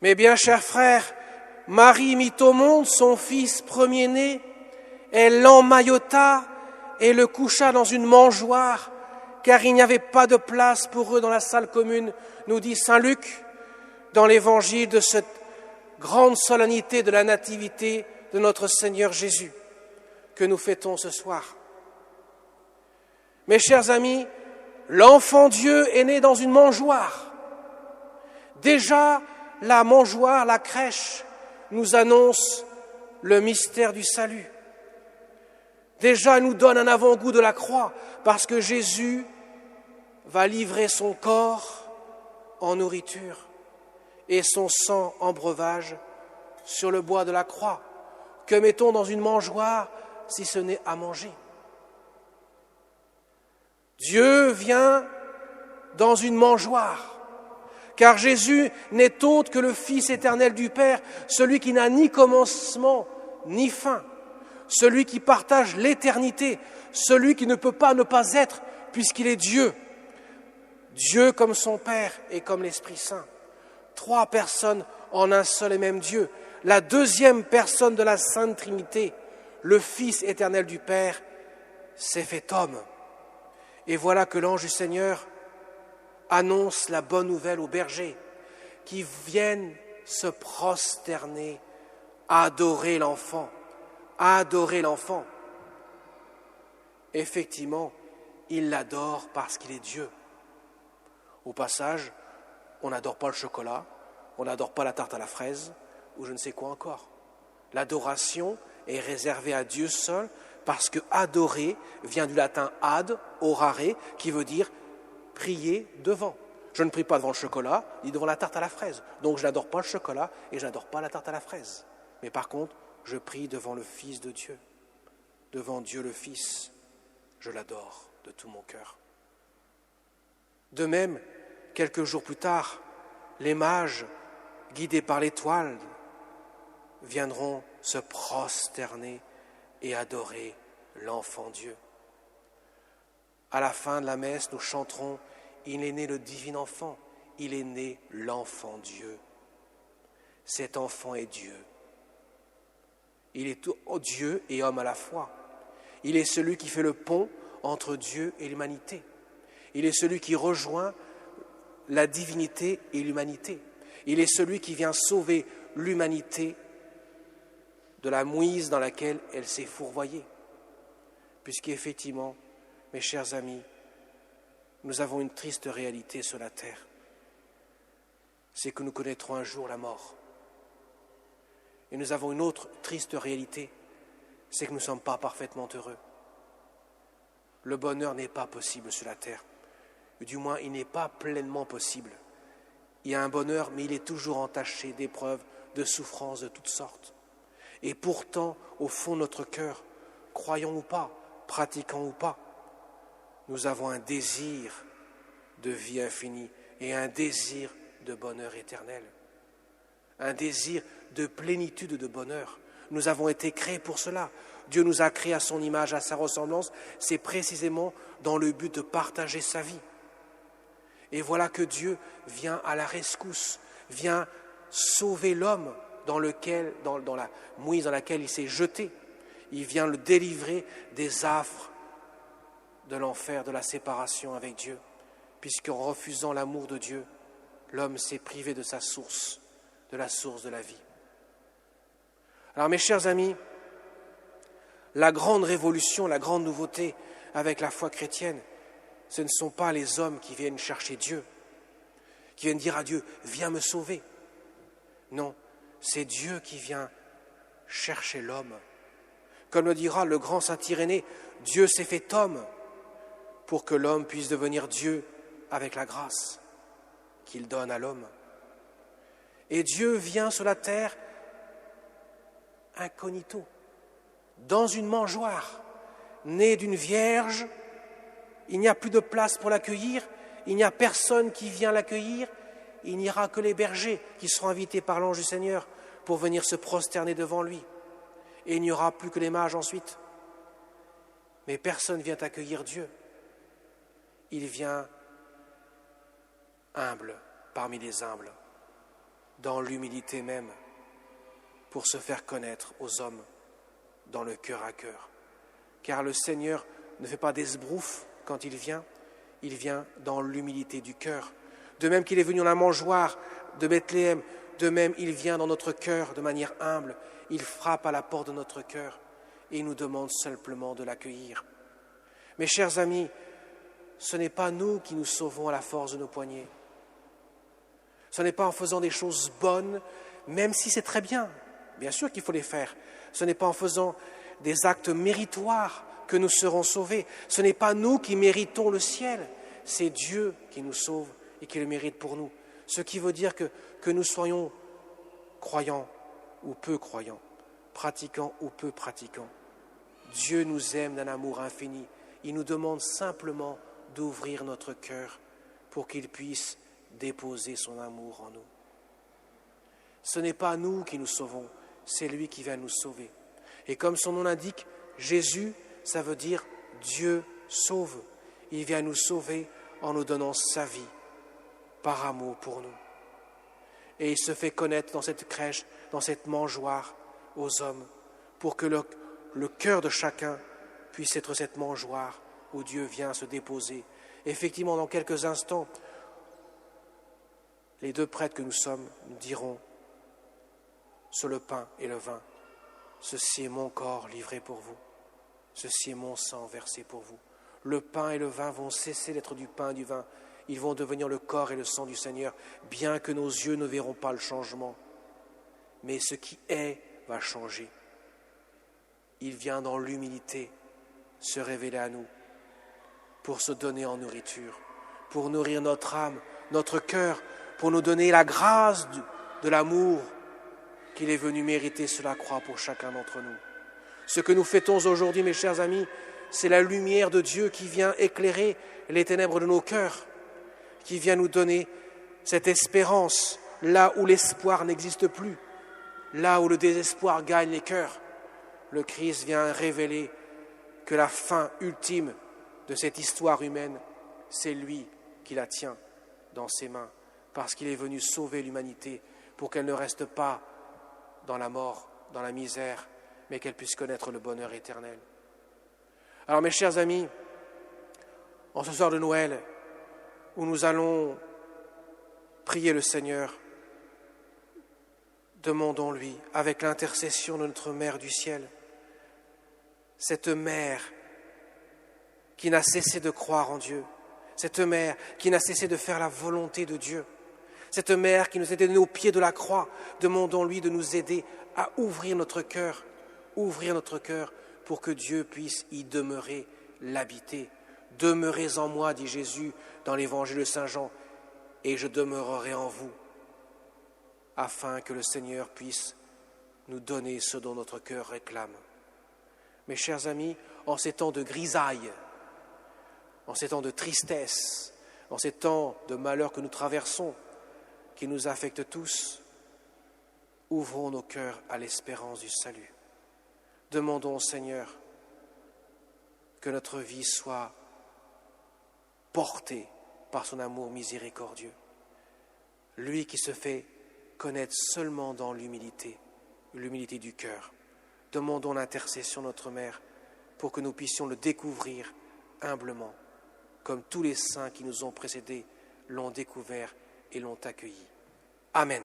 Mais bien, chers frères, Marie mit au monde son fils premier-né, elle l'emmaillota et le coucha dans une mangeoire, car il n'y avait pas de place pour eux dans la salle commune, nous dit saint Luc, dans l'évangile de cette grande solennité de la nativité de notre Seigneur Jésus, que nous fêtons ce soir. Mes chers amis, l'enfant Dieu est né dans une mangeoire. Déjà, la mangeoire, la crèche, nous annonce le mystère du salut. Déjà, elle nous donne un avant-goût de la croix, parce que Jésus va livrer son corps en nourriture et son sang en breuvage sur le bois de la croix. Que mettons dans une mangeoire si ce n'est à manger? Dieu vient dans une mangeoire, car Jésus n'est autre que le Fils éternel du Père, celui qui n'a ni commencement ni fin, celui qui partage l'éternité, celui qui ne peut pas ne pas être, puisqu'il est Dieu. Dieu comme son Père et comme l'Esprit Saint. Trois personnes en un seul et même Dieu. La deuxième personne de la Sainte Trinité, le Fils éternel du Père, s'est fait homme. Et voilà que l'ange du Seigneur annonce la bonne nouvelle aux bergers qui viennent se prosterner, adorer l'enfant. Adorer l'enfant. Effectivement, ils l'adorent parce qu'il est Dieu. Au passage, on n'adore pas le chocolat, on n'adore pas la tarte à la fraise, ou je ne sais quoi encore. L'adoration est réservée à Dieu seul, parce que adorer vient du latin ad, orare, qui veut dire prier devant. Je ne prie pas devant le chocolat, ni devant la tarte à la fraise. Donc je n'adore pas le chocolat et je n'adore pas la tarte à la fraise. Mais par contre, je prie devant le Fils de Dieu. Devant Dieu le Fils, je l'adore de tout mon cœur. De même, quelques jours plus tard, les mages, guidés par l'étoile, viendront se prosterner et adorer l'enfant Dieu. À la fin de la messe, nous chanterons « Il est né le divin enfant, il est né l'enfant Dieu. Cet enfant est Dieu. Il est Dieu et homme à la fois. Il est celui qui fait le pont entre Dieu et l'humanité. Il est celui qui rejoint la divinité et l'humanité. Il est celui qui vient sauver l'humanité de la mouise dans laquelle elle s'est fourvoyée. Puisqu'effectivement, mes chers amis, nous avons une triste réalité sur la terre. C'est que nous connaîtrons un jour la mort. Et nous avons une autre triste réalité, c'est que nous ne sommes pas parfaitement heureux. Le bonheur n'est pas possible sur la terre. Du moins, il n'est pas pleinement possible. Il y a un bonheur, mais il est toujours entaché d'épreuves, de souffrances de toutes sortes. Et pourtant, au fond de notre cœur, croyons ou pas, pratiquons ou pas, nous avons un désir de vie infinie et un désir de bonheur éternel. Un désir de plénitude de bonheur. Nous avons été créés pour cela. Dieu nous a créés à son image, à sa ressemblance. C'est précisément dans le but de partager sa vie. Et voilà que Dieu vient à la rescousse, vient sauver l'homme dans la mouise dans laquelle il s'est jeté. Il vient le délivrer des affres de l'enfer, de la séparation avec Dieu. Puisqu'en refusant l'amour de Dieu, l'homme s'est privé de sa source, de la source de la vie. Alors mes chers amis, la grande révolution, la grande nouveauté avec la foi chrétienne, ce ne sont pas les hommes qui viennent chercher Dieu, qui viennent dire à Dieu « Viens me sauver ». Non, c'est Dieu qui vient chercher l'homme. Comme le dira le grand saint Irénée, Dieu s'est fait homme pour que l'homme puisse devenir Dieu avec la grâce qu'il donne à l'homme. Et Dieu vient sur la terre incognito, dans une mangeoire, né d'une vierge. Il n'y a plus de place pour l'accueillir, il n'y a personne qui vient l'accueillir, il n'y aura que les bergers qui seront invités par l'ange du Seigneur pour venir se prosterner devant lui. Et il n'y aura plus que les mages ensuite. Mais personne ne vient accueillir Dieu. Il vient humble parmi les humbles, dans l'humilité même, pour se faire connaître aux hommes dans le cœur à cœur. Car le Seigneur ne fait pas d'esbrouffe quand il vient dans l'humilité du cœur. De même qu'il est venu dans la mangeoire de Bethléem, de même il vient dans notre cœur de manière humble, il frappe à la porte de notre cœur et il nous demande simplement de l'accueillir. Mes chers amis, ce n'est pas nous qui nous sauvons à la force de nos poignets. Ce n'est pas en faisant des choses bonnes, même si c'est très bien. Bien sûr qu'il faut les faire. Ce n'est pas en faisant des actes méritoires que nous serons sauvés. Ce n'est pas nous qui méritons le ciel. C'est Dieu qui nous sauve et qui le mérite pour nous. Ce qui veut dire que nous soyons croyants ou peu croyants, pratiquants ou peu pratiquants. Dieu nous aime d'un amour infini. Il nous demande simplement d'ouvrir notre cœur pour qu'il puisse déposer son amour en nous. Ce n'est pas nous qui nous sauvons, c'est lui qui vient nous sauver. Et comme son nom l'indique, Jésus, ça veut dire Dieu sauve. Il vient nous sauver en nous donnant sa vie, par amour pour nous. Et il se fait connaître dans cette crèche, dans cette mangeoire aux hommes, pour que le cœur de chacun puisse être cette mangeoire où Dieu vient se déposer. Effectivement, dans quelques instants, les deux prêtres que nous sommes nous diront sur le pain et le vin, ceci est mon corps livré pour vous, ceci est mon sang versé pour vous. Le pain et le vin vont cesser d'être du pain et du vin, ils vont devenir le corps et le sang du Seigneur, bien que nos yeux ne verront pas le changement. Mais ce qui est va changer. Il vient dans l'humilité se révéler à nous pour se donner en nourriture, pour nourrir notre âme, notre cœur, pour nous donner la grâce de l'amour qu'il est venu mériter sur la croix pour chacun d'entre nous. Ce que nous fêtons aujourd'hui, mes chers amis, c'est la lumière de Dieu qui vient éclairer les ténèbres de nos cœurs, qui vient nous donner cette espérance là où l'espoir n'existe plus, là où le désespoir gagne les cœurs. Le Christ vient révéler que la fin ultime de cette histoire humaine, c'est lui qui la tient dans ses mains, parce qu'il est venu sauver l'humanité pour qu'elle ne reste pas dans la mort, dans la misère, mais qu'elle puisse connaître le bonheur éternel. Alors mes chers amis, en ce soir de Noël, où nous allons prier le Seigneur, demandons-lui, avec l'intercession de notre Mère du ciel, cette mère qui n'a cessé de croire en Dieu, cette mère qui n'a cessé de faire la volonté de Dieu, cette mère qui nous était donnée au pied de la croix, demandons-lui de nous aider à ouvrir notre cœur pour que Dieu puisse y demeurer, l'habiter. Demeurez en moi, dit Jésus dans l'évangile de Saint Jean, et je demeurerai en vous, afin que le Seigneur puisse nous donner ce dont notre cœur réclame. Mes chers amis, en ces temps de grisaille, en ces temps de tristesse, en ces temps de malheur que nous traversons, qui nous affectent tous, ouvrons nos cœurs à l'espérance du salut. Demandons au Seigneur que notre vie soit portée par son amour miséricordieux. Lui qui se fait connaître seulement dans l'humilité du cœur. Demandons l'intercession de notre Mère pour que nous puissions le découvrir humblement, comme tous les saints qui nous ont précédés l'ont découvert et l'ont accueilli. Amen.